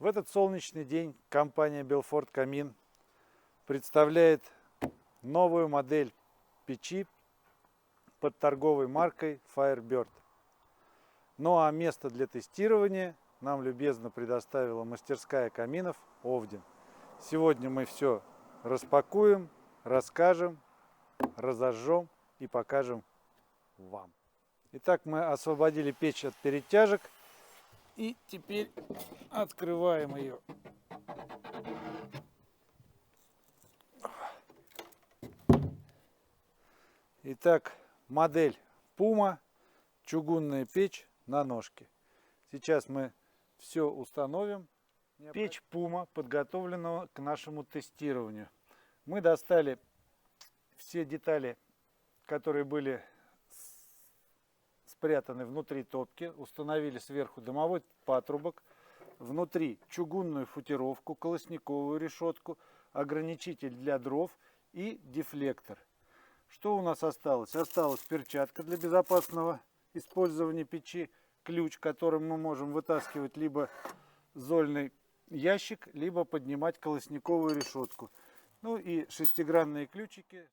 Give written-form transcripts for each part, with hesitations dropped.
В этот солнечный день компания Belfort Камин представляет новую модель печи под торговой маркой Firebird. Ну а место для тестирования нам любезно предоставила мастерская каминов Овдин. Сегодня мы все распакуем, расскажем, разожжем и покажем вам. Итак, мы освободили печь от перетяжек и теперь открываем ее. Итак, модель Puma, чугунная печь на ножке. Сейчас мы все установим. Печь Puma подготовлена к нашему тестированию. Мы достали все детали, которые были спрятаны внутри топки, установили сверху дымовой патрубок, внутри чугунную футировку, колосниковую решетку, ограничитель для дров и дефлектор. Что у нас осталось? Осталась перчатка для безопасного использования печи, ключ, которым мы можем вытаскивать либо зольный ящик, либо поднимать колосниковую решетку. Ну и шестигранные ключики.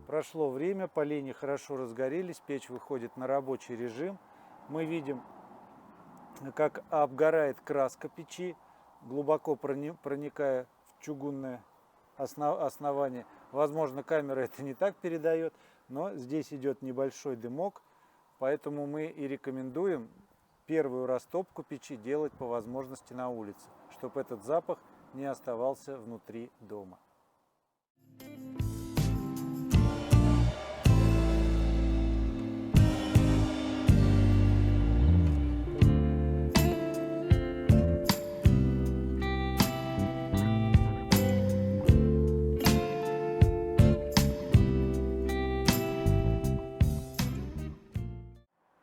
Прошло время, поленья хорошо разгорелись, печь выходит на рабочий режим. Мы видим, как обгорает краска печи, глубоко проникая в чугунное основание. Возможно, камера это не так передает, но здесь идет небольшой дымок, поэтому мы и рекомендуем первую растопку печи делать по возможности на улице, чтобы этот запах не оставался внутри дома.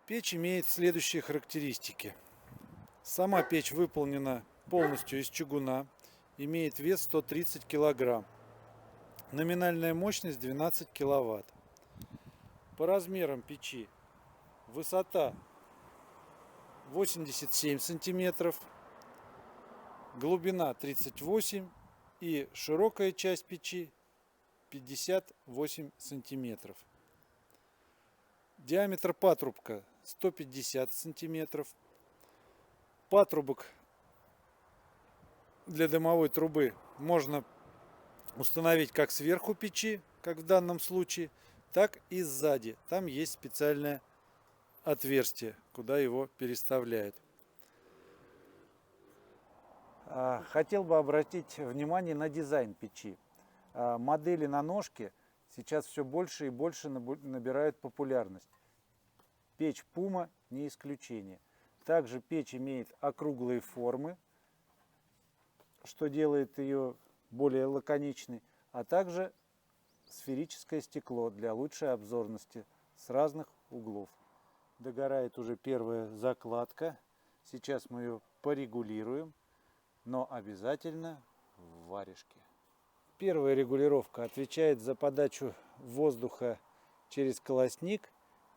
Печь имеет следующие характеристики. Сама печь выполнена полностью из чугуна, имеет вес 130 кг, номинальная мощность 12 кВт. По размерам печи высота 87 см, глубина 38 и широкая часть печи 58 см. Диаметр патрубка 150 сантиметров. Патрубок для дымовой трубы можно установить как сверху печи, как в данном случае, так и сзади. Там есть специальное отверстие, куда его переставляют. Хотел бы обратить внимание на дизайн печи. Модели на ножке сейчас все больше и больше набирают популярность. Печь Puma не исключение. Также печь имеет округлые формы, что делает ее более лаконичной, а также сферическое стекло для лучшей обзорности с разных углов. Догорает уже первая закладка. Сейчас мы ее порегулируем, но обязательно в варежке. Первая регулировка отвечает за подачу воздуха через колосник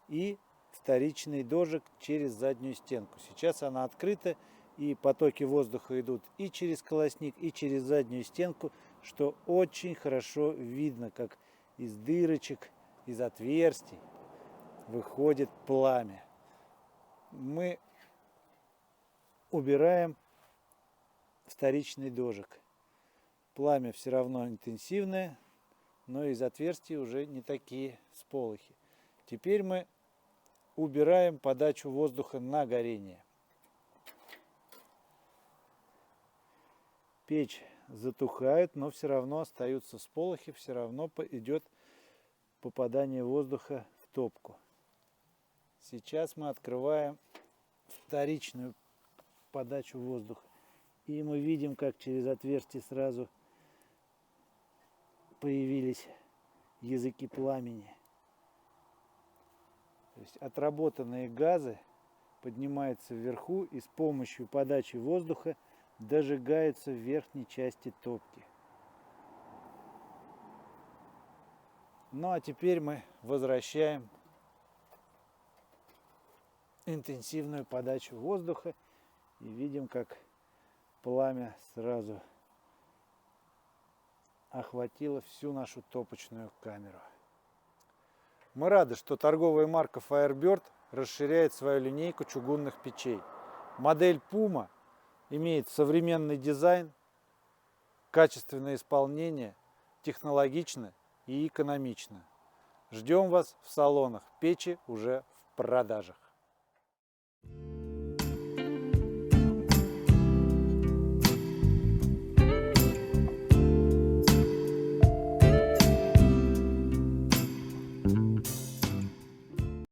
и вторичный дожик через заднюю стенку. Сейчас она открыта, и потоки воздуха идут и через колосник, и через заднюю стенку, что очень хорошо видно, как из дырочек, из отверстий выходит пламя. Мы убираем вторичный дожик. Пламя все равно интенсивное, но из отверстий уже не такие сполохи. Теперь мы убираем подачу воздуха на горение. Печь затухает, но все равно остаются сполохи, все равно идет попадание воздуха в топку. Сейчас мы открываем вторичную подачу воздуха. И мы видим, как через отверстие сразу появились языки пламени. То есть отработанные газы поднимаются вверху и с помощью подачи воздуха дожигаются в верхней части топки. Ну а теперь мы возвращаем интенсивную подачу воздуха и видим, как пламя сразу охватило всю нашу топочную камеру. Мы рады, что торговая марка Firebird расширяет свою линейку чугунных печей. Модель Puma имеет современный дизайн, качественное исполнение, технологично и экономично. Ждем вас в салонах. Печи уже в продажах.